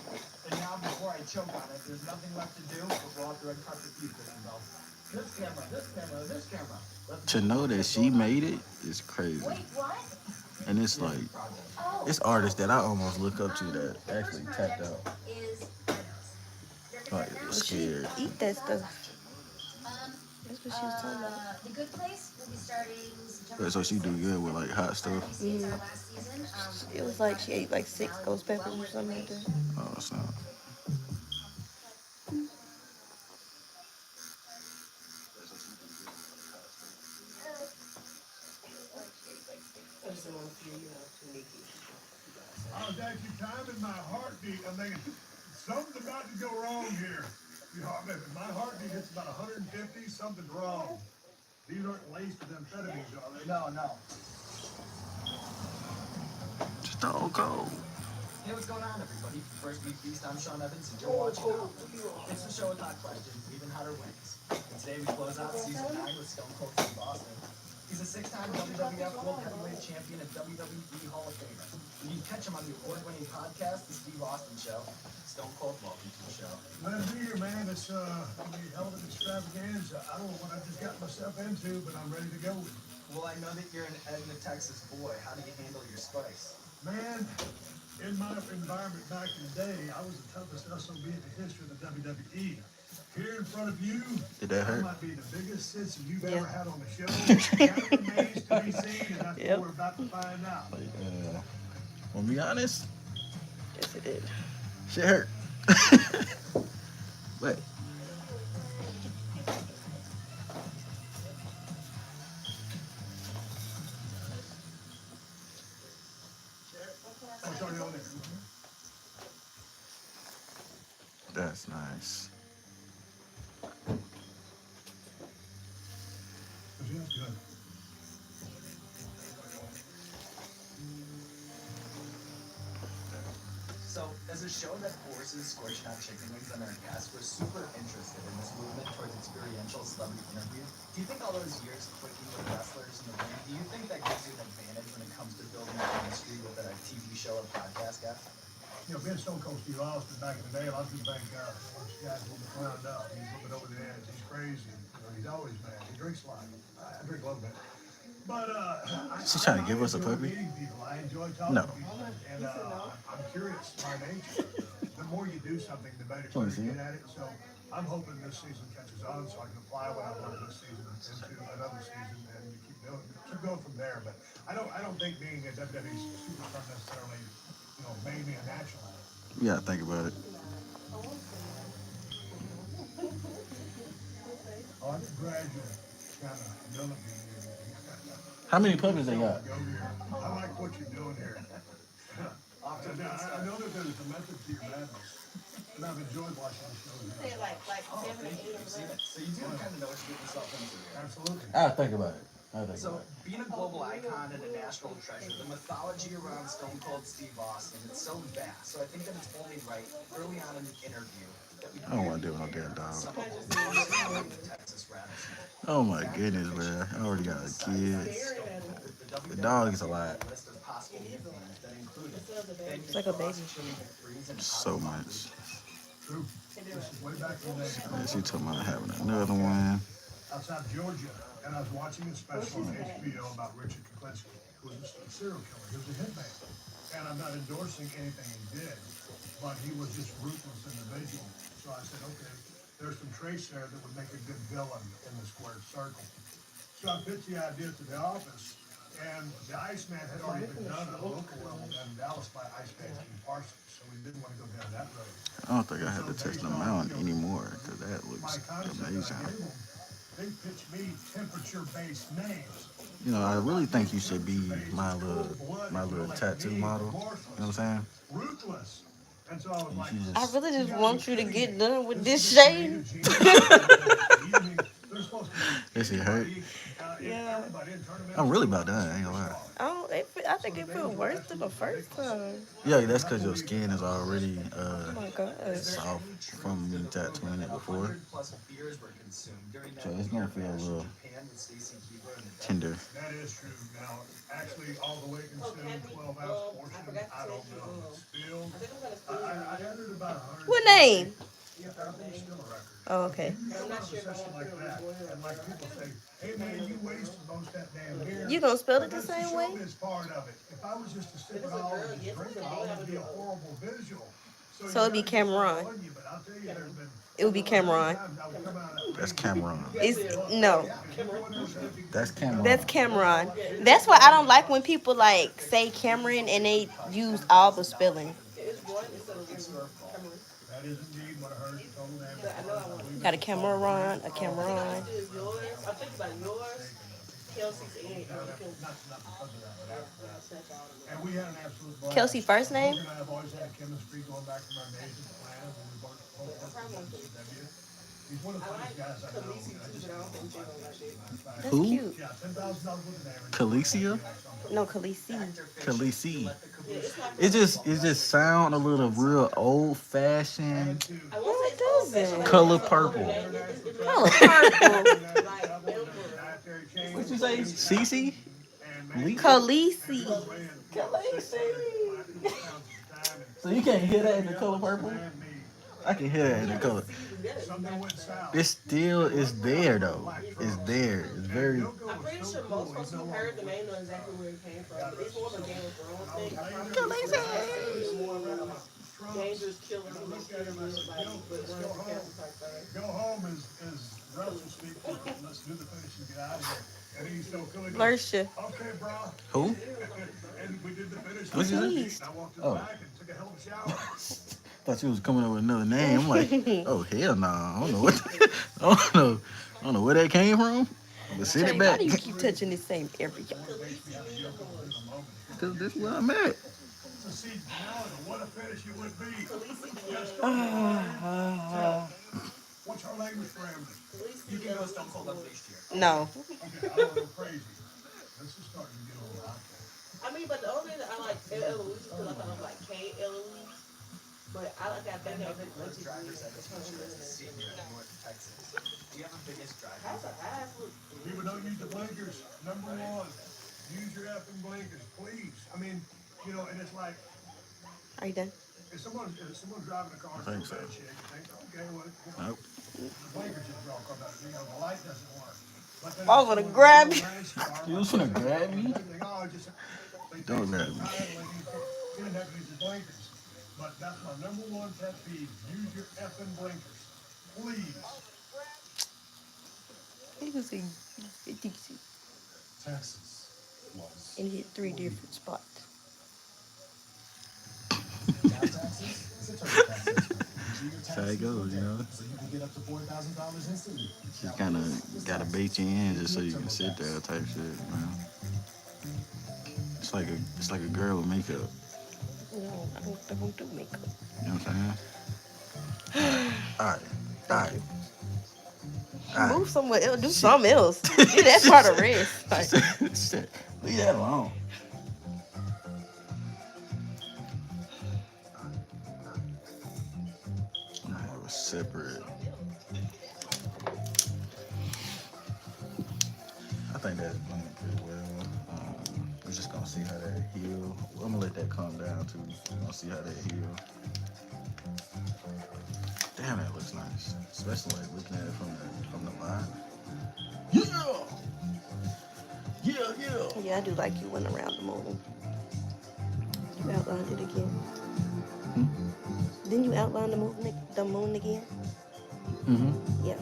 and now before I choke on it, there's nothing left to do but go out there and cut the feet, Kristen Bell. This camera, this camera, this camera. To know that she made it is crazy. Wait, what? And it's like, Oh. it's artists that I almost look up to that The first actually tapped project out. is Rhinos. They're Like, different now. scared. Eat that stuff. Um, That's what she was talking about. The Good Place will be starting September. But so she do 26th. good with like hot stuff. NBC is our last season. It was like she ate like 6 ghost peppers or something like that. Oh, it's not. I just want to feel you out to make it. I was actually timing my heartbeat. I'm thinking, something's about to go wrong here. You know, I mean, if my heartbeat hits about 150, something's wrong. These aren't laced with amphetamines, are they? No, no. Stone Cold. Hey, what's going on, everybody? First Week Feast, I'm Sean Evans, and you're watching Out. It's the show with hot questions, even hotter wings. And today we close out season 9 with Stone Cold Steve Austin. He's a 6-time WWF World Heavyweight Champion and WWE Hall of Famer. And you can catch him on the award-winning podcast, The Steve Austin Show. Stone Cold, welcome to the show. Glad to be here, man. It's gonna be a hell of an extravaganza. I don't know what I just got myself into, but I'm ready to go with it. Well, I know that you're an Edna, Texas boy. How do you handle your spice? Man, in my environment back in the day, I was the toughest SOB in the history of the WWE. Here in front of you, Did that I hurt? might be the biggest sissy you've Yeah. ever had on the show. That remains to be seen, and that's Yep. what we're about to find out. Like, well, be honest, Yes, it did. shit hurt. But What's already on there? that's nice. Yeah, good. So, as a show that forces scorching hot chicken wings on our guests, we're super interested in this movement towards experiential celebrity interview. Do you think all those years clicking with wrestlers in the ring, do you think that gives you an advantage when it comes to building a chemistry with a TV show or podcast guest? You know, being Stone Cold Steve Austin back in the day, a lot of people think, this guy's a little bit wound up. He's a little bit over the edge. He's crazy. You know, he's always mad. He drinks a lot. I drink a little bit. But, She's trying to give us a enjoy puppy? meeting people. I enjoy talking No. to people. And I'm curious by nature. The more you do something, the better Wanna you see get it? at it. So I'm hoping this season catches on so I can apply what I've learned this season into another season and keep going from there. But I don't think being a WWE superstar necessarily, made me a natural. You gotta think about it. Oh, I'm gradually kind of developing here. How many puppies they got? Go here. I like what you're doing here. I know that there's a method to your madness, and I've enjoyed watching the show. Say like Oh, 7 thank you. 8 You've seen it. So you do kind of know what you're getting yourself into here. Absolutely. I'll think about it. So, being a global icon and a national treasure, the mythology around Stone Cold Steve Austin, it's so vast. So I think that it's only right, early on in the interview, that we I don't wanna deal with no damn dog. some of the Texas rattlesnake. Oh my goodness, man. I already got a kid. The dog is a lot. List of possible nicknames that included It's like a baby. So much. True. This is way back in the day. And she told me I'm having another one. Outside Georgia, and I was watching a special on HBO about Richard Kuklinski, who was a serial killer. He was a hitman. And I'm not endorsing anything he did, but he was just ruthless individual. So I said, okay, there's some traits there that would make a good villain in the squared circle. So I pitched the idea to the office, and the Iceman had already been done at a local level down in Dallas by Iceman King Parsons, so we didn't want to go down that road. I don't think I have to touch the mountain anymore because that My looks concept that I amazing. gave them, they pitched me temperature-based names. You know, I really think you should be my little tattoo model. You know what I'm saying? Ruthless, And so I was You like, should I just. really you just gotta want be you to kidding get me. done with This this is the shade. creative genius. I mean, they're supposed to be That shit hurt. anybody, Yeah. everybody, and turn them I'm into really a about done. I ain't gonna lie. superstar. I So think the it feels names were worse than the absolutely first ridiculous. time. Yeah, And that's I because your believe skin is already Oh my gosh. soft from me tattooing it before. 100 plus beers were consumed during that So it's gonna beer feel a bash in little Japan with Stacy Keibler and the tender. that is true. Now, actually, all the way consumed 12-ounce portion, I don't know. Still, I entered about 100. What name? Yeah, I think it's still a record. Oh, okay. You come out of a session like that, and like people say, hey man, you wasted most of that damn beer. You gonna spell it But the that's the same way? showbiz part of it. If I was just to sip it all and just drink it all, it would be a horrible visual. So you it'd be gotta get Cameron. on you, but I'll tell you, there's been It would be Cameron. times I would come out of That's Cameron. It's no. That's Cameron. That's Cameron. That's why I don't like when people like say Cameron and they use all the spelling. That is indeed what I heard you told them. Got a Cameron, a Cameron. And we had an absolute blast. Kelsey first name? Brooke and I have always had chemistry going back from our days in Atlanta when we worked both at CW. He's one of the funniest guys I know. And I just That's Who? cute. yeah, $10,000 worth of average. Khaleesi? No, Khaleesi. Khaleesi. It just sound a little real old fashioned. No, it doesn't. Color purple. Color purple. What you say? Cece? Khaleesi. So you can't hear that in the color purple? I can hear that in the color. It still is there though. It's there. It's very. I'm pretty sure most folks who heard the name know exactly where it came from, but it's more of a Game of Thrones thing. I probably it's more of a dangerous killers who make sure like with one of the cats type thing. Go home is Russell speaking. Let's do the finish and get out of here. And he's still killing it. Lursha. Okay, bro. Who? And we did the finish. What's his name? Please. I walked in Oh. the back and took a hell of a shower. Thought you was coming up with another name. I'm like, oh hell no, I don't know what. I don't know where that came from. But send it Jay, back. why do you keep touching the same every year? Cause this is where I'm at. So see, now what a finish it would be. What's our language parameters? You can go Stone Cold Unleashed here. No. Okay, I don't go crazy. This is starting to get a little out there. I mean, but the only reason I like Eloise is because I thought of like K. Eloise. But I like that thing of it. Most drivers at this much as a senior in North Texas. Do you have a biggest driver? That's a ass look. People don't use the blinkers. Number one, use your effing blinkers, please. I mean, you know, and it's like, Are you done? if someone's driving a car, I think it's so. bad shit, you think, okay, well, Nope. the blinkers just broke on that, you know, the light doesn't work. But then I was gonna grab you. You was gonna grab me? Don't grab me. You didn't have to use your blinkers. But that's my number one pet peeve. Use your effing blinkers. Please. He was in DC Texas was. and hit 3 different spots. That's how it goes, you know. So you can get up to $4,000 instantly. Just kind of gotta bait you in just so you can sit there type shit, man. It's like a girl with makeup. No, I don't do makeup. You know what I'm saying? All right. Move somewhere else. Do something else. Do that part of rest. Like, Shit. Leave that alone. I'm gonna have a separate. I think that's going pretty well. We're just gonna see how that heal. I'm gonna let that calm down too. I'm gonna see how that heal. Damn, that looks nice. Especially like looking at it from the line. Yeah! Yeah! yeah, I do like you went around the moon. You outlined it again. Didn't you outline the moon again? Mm-hmm. Yeah.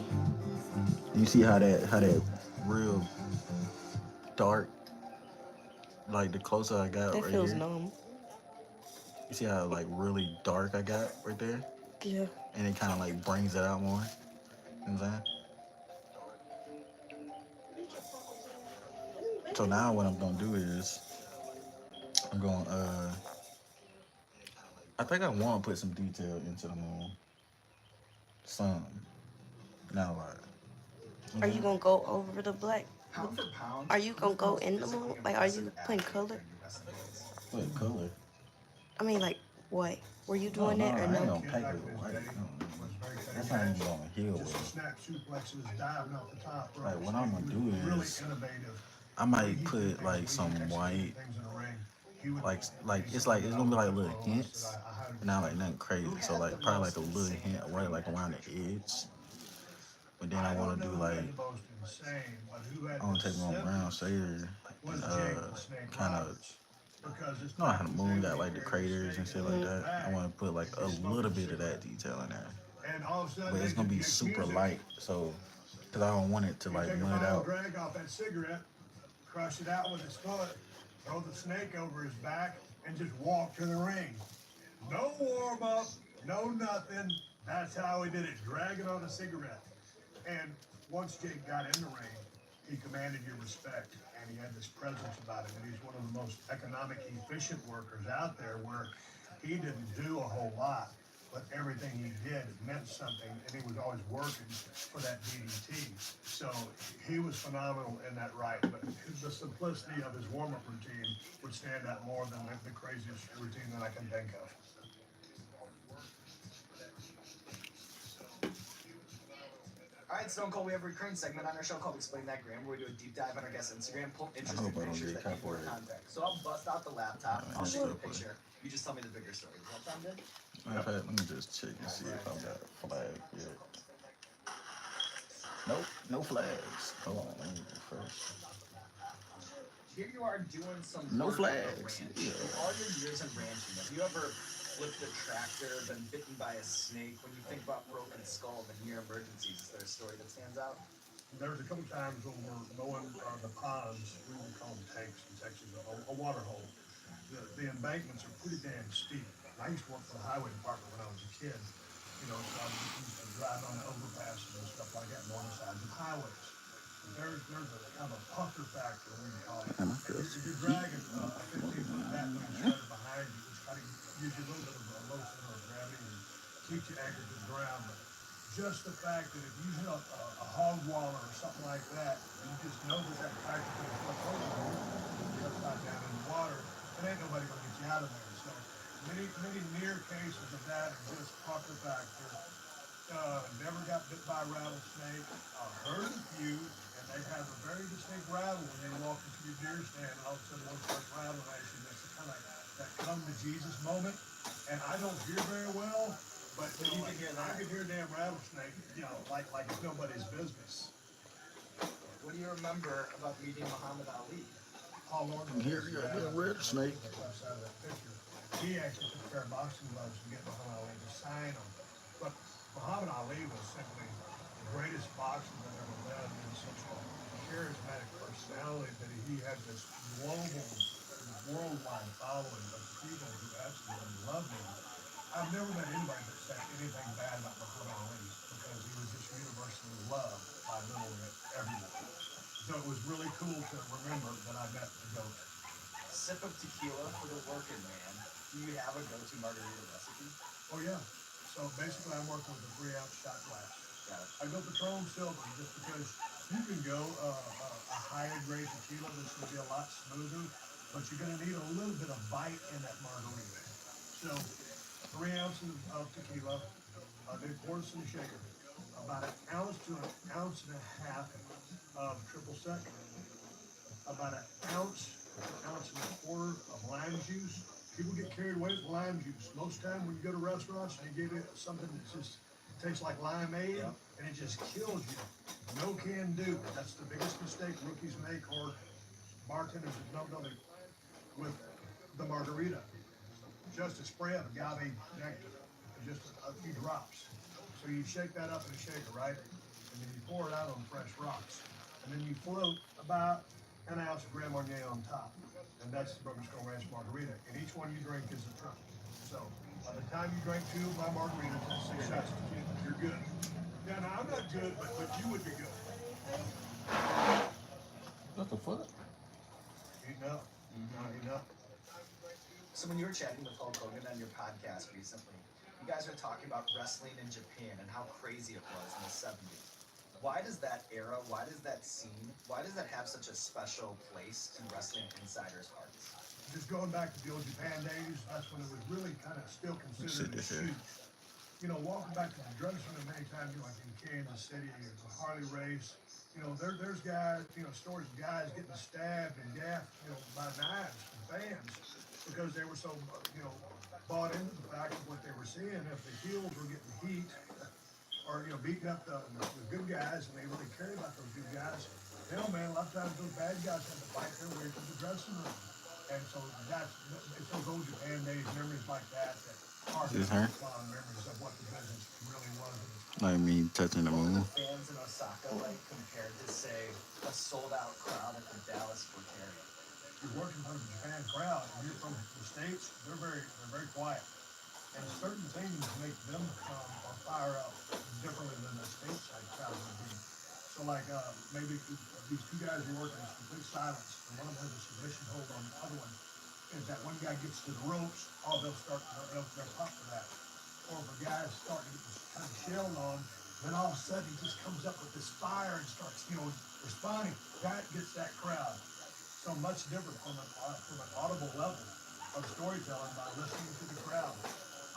You see how that real dark, like the closer I got That right feels here. numb. You see how like really dark I got right there? Yeah. And it kind of like brings it out more. You know what I'm saying? So now what I'm gonna do is I'm gonna I think I want to put some detail into the moon. Some. Not a lot. Are you gonna go over the black? Pound for pound, Are you who's gonna the go most in the physically moon? Like, are you impressive putting athlete color? during your wrestling days? Put color. I mean, like, what? Were you No, doing no, that or I ain't no? gonna paint it with white. No. That's not even gonna heal Just well. snap suplexes, diving off the top rope. Like, what I'm gonna do Really is innovative. I might put like some white, like it's gonna be like little hints, but not like nothing crazy. So like probably like a little hint of white like around the edge. But then I want to do like I want to take my brown shader and kind of know how the moon got like the craters and shit like that. I want to put like a little bit of that detail in there, but it's gonna be super light. So because I don't want it to like mud out. Drag off that cigarette, crush it out with his foot, throw the snake over his back, and just walk to the ring. No warm up, no nothing. That's how he did it, dragging on a cigarette. And once Jake got in the ring, he commanded your respect, and he had this presence about him. And he's one of the most economic, efficient workers out there, where he didn't do a whole lot, but everything he did meant something, and he was always working for that DDT. So he was phenomenal in that right, but the simplicity of his warm-up routine would stand out more than the craziest routine that I can think of. All right, Stone Cold, we have a recurring segment on our show called Explain That Gram, where we do a deep dive on our guest's Instagram, pull interesting hope I don't pictures get that people are copyrighted. contact. So I'll bust out the laptop, Alright, I'll that's show you a so funny. picture, you just tell me the bigger story. Does that sound good? Matter of fact, let me just check and see if I got a flag yet. Nope, no flags. Hold on, let me refresh. Here you are doing some No work on the flags, ranch. yeah. In all your years in ranching, have you ever flipped a tractor, been bitten by a snake? When you think about broken skull and near emergencies, is there a story that stands out? There was a couple times when we're mowing the ponds, we would call them tanks in Texas, a water hole. The embankments are pretty damn steep. I used to work for the highway department when I was a kid, you know, so I used to drive on the overpasses and stuff like that on the sides of highways. There's a kind of a pucker factor, we call it. And I feel If you're dragging a 15-foot bat when you're shoving behind you, which kind of gives you a little bit of a low center of gravity and keeps you anchored to the ground. But just the fact that if you hit a hog waller or something like that, and you just know that tractor could have flipped over you, upside down in the water, it ain't nobody gonna get you out of there. So many near cases of that are just pucker factor. Never got bit by a rattlesnake. Heard a few, and they have a very distinct rattle when they walk into your deer stand. All of a sudden, one starts rattling at you. That's kind of that come to Jesus moment. And I don't hear very well, but you can hear that. I can hear a damn rattlesnake, you know, like it's nobody's business. What do you remember about meeting Muhammad Ali? Paul Norman. Here you got a red snake. The left side of that picture. He actually took a pair of boxing gloves to get Muhammad Ali to sign them. But Muhammad Ali was simply the greatest boxer that ever lived, and such a charismatic personality that he had this global, worldwide following of people who absolutely loved him. I've never met anybody that said anything bad about Muhammad Ali because he was just universally loved by literally everyone. So it was really cool to remember that I met the GOAT. Sip of tequila for the working man. Do you have a go-to margarita recipe? Oh yeah. So basically I'm working with a 3-ounce shot glass. Got it. I go Patron Silver just because you can go a higher grade tequila that's going to be a lot smoother, but you're going to need a little bit of bite in that margarita. So 3 ounces of tequila, then pour this in the shaker. About an ounce to an ounce and a half of triple sec. About an ounce and a quarter of lime juice. People get carried away with lime juice. Most time when you go to restaurants and you get something that just tastes like limeade, and it just kills you. No can do. That's the biggest mistake rookies make, or bartenders that don't know with the margarita. Just a spray of agave nectar, just a few drops. So you shake that up in a shaker, right? And then you pour it out on fresh rocks. And then you float about an ounce of Grand Marnier on top. And that's the Broken Skull Ranch margarita. And each one you drink is a trumpet. So by the time you drink 2 of my margaritas, that's 6 shots of tequila. You're good. Yeah, now I'm not good, but you would be good. What the fuck? Eating up. Not eating up. So when you were chatting with Hulk Hogan on your podcast recently, you guys were talking about wrestling in Japan and how crazy it was in the 70s. Why does that era, why does that scene, why does that have such a special place in wrestling insiders' hearts? Just going back to the old Japan days, that's when it was really kind of still considered a shoot. You know, walking back to the drugstore many times, you know, like in Kansas City, or the Harley race, you know, there's guys, you know, stories of guys getting stabbed and gaffed, you know, by knives from fans because they were so, you know, bought into the fact of what they were seeing. If the heels were getting heat or, you know, beating up the good guys and they really cared about those good guys, hell, man, a lot of times those bad guys had to fight their way to the dressing room. And so it's those old Japan days, memories like that are Is her? fond memories of what the business really was. Like me touching the What moon. were the fans in Osaka like compared to, say, a sold-out crowd at the Dallas Fort Area? You're working for the Japan crowd, and you're from the States, they're very quiet. And certain things make them come or fire up differently than the stateside crowd would be. So like maybe these two guys are working in complete silence, and one of them has a submission hold on the other one. If that one guy gets to the ropes, they'll pop for that. Or if a guy's starting to get kind of shelled on, then all of a sudden he just comes up with this fire and starts, you know, responding. That gets that crowd. So much different from an audible level of storytelling by listening to the crowd.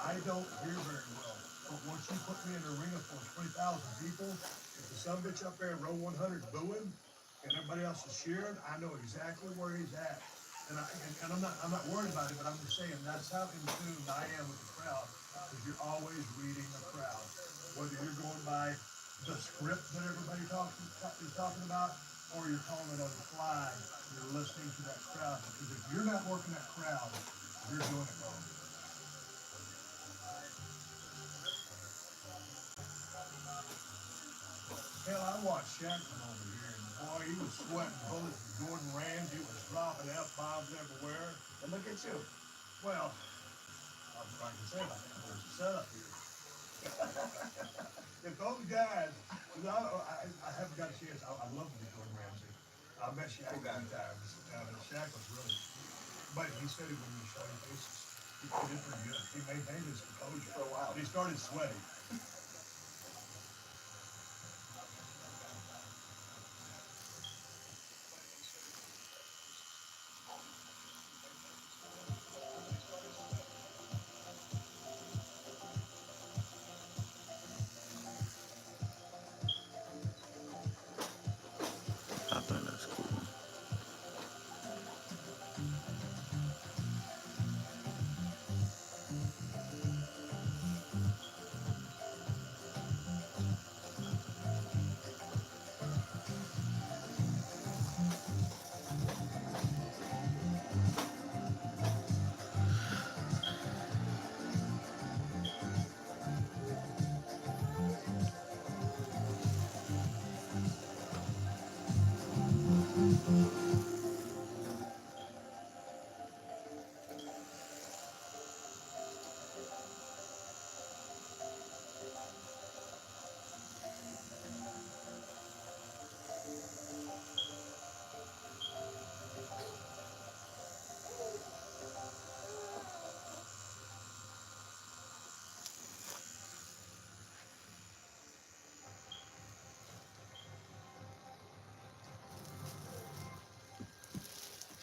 I don't hear very well, but once you put me in a ring of 20,000 people, if the son bitch up there in row 100 booing and everybody else is cheering, I know exactly where he's at. And I'm not worried about it, but I'm just saying that's how in tune I am with the crowd, because you're always reading the crowd. Whether you're going by the script that everybody is talking about, or you're calling it on the fly, you're listening to that crowd. Because if you're not working that crowd, you're doing it wrong. Hell, I watched Shaq come over here, and boy, he was sweating bullets with Gordon Ramsay, was dropping F-bombs everywhere. And look at you. Well, I was trying to say about that, there's a setup here. If those guys, I haven't got a chance, I'd love to be Gordon Ramsay. I met Shaq a few times, and Shaq was really, but he said it when he showed his faces. He did pretty good. He maintained his composure. For a while. But he started sweating. I think that's cool.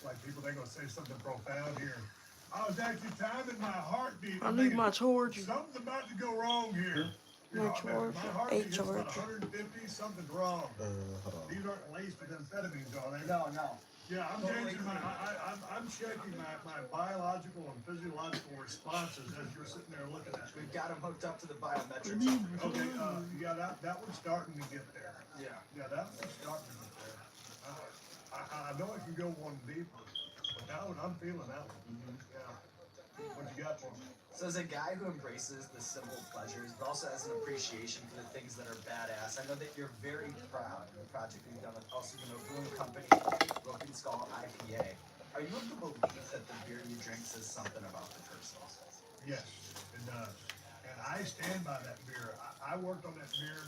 Like people, they're gonna say something profound here. I was actually timing my heartbeat. I need my charger. Something's about to go wrong here. My charger. My heartbeat is charger. about 150. Something's wrong. Hold on. These aren't laced with amphetamines, are they? No. Yeah, I'm Totally changing my. clean. I'm checking my biological and physiological responses as you're sitting there looking at me. We've got him hooked up to the biometrics. Okay, yeah, that one's starting to get there. Yeah. Yeah, that one's starting to get there. I know I can go one deeper, but that one, I'm feeling that one. Yeah. What you got for me? So as a guy who embraces the simple pleasures, but also has an appreciation for the things that are badass, I know that you're very proud of the project that you've done with also the Brewing Company, Broken Skull IPA. Are you of the belief that the beer you drink says something about the person? Yes, it does. And I stand by that beer. I worked on that beer,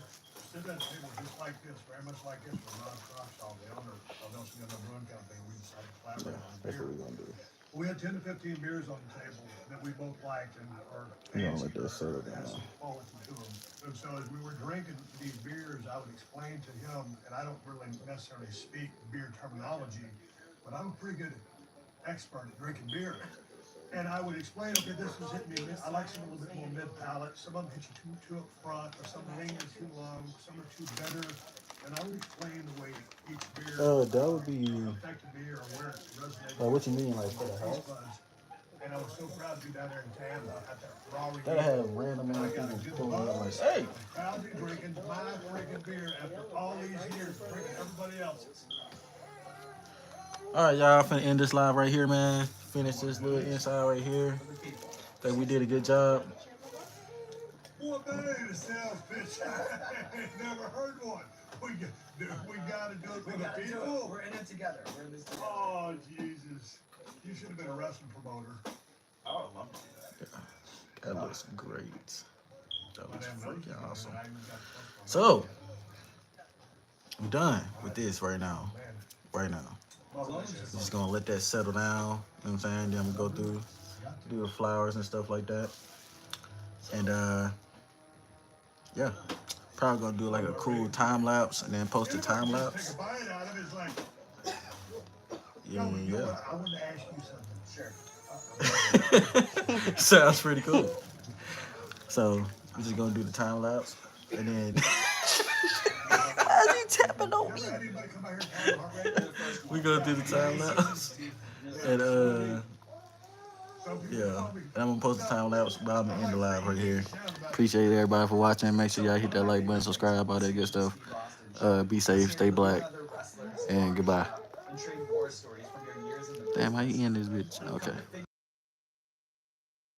stood at a table just like this, very much like this, with Ron Croshaw, the owner of Nelson Gunn Brewing Company. We decided to collaborate on the That's beer. what we're gonna do. We had 10 to 15 beers on the table that we both liked and are You don't let fancy that settle that had down. some quality to them. And so as we were drinking these beers, I would explain to him, and I don't really necessarily speak beer terminology, but I'm a pretty good expert at drinking beer. And I would explain, okay, this was hitting me. I like some a little bit more mid palate. Some of them hit you too up front, or some linger too long. Some are too bitter. And I would explain the way each beer That would be. affected me or where it resonated. What you mean, like for the taste house? buds. And I was so proud to be down there in Tampa at that raw Gotta reunion. have random ass people pulling up like, hey. I'm proudly drinking my freaking beer after all these years drinking everybody else's. All right, y'all, finna end this live right here, man. Finish this little inside right here. Think we did a good job. Well, that ain't a sales pitch. I ain't never heard one. We gotta do it for the people. We're in it together. We're in this together. Oh, Jesus. You should have been a wrestling promoter. I would love to do that. That looks great. That My looks damn nose is freaking awesome. running. I even got the first So, we're done with this right now. one. Man. Right now. Delicious. Just gonna let that settle down. You know what I'm saying? Then I'm gonna go through, do the flowers and stuff like that. And yeah. Probably gonna do like a cool time lapse and then post a time lapse. Take a bite out of it. It's like, Yeah, no, you know yeah. what? I wanted to ask you something. Sure. Sounds pretty cool. So we're just gonna do the time lapse and then he tapping on me. Ever had anybody come out here and have a heart rate? We gonna do the time lapse. And Some people yeah. call me. And I'm gonna post the time lapse, but I'm gonna end the live right here. Appreciate everybody for watching. Make sure y'all hit that like button, subscribe, all that good stuff. Be safe, stay black, and goodbye. And trade war stories from your years in the Damn, how you end this bitch? Okay.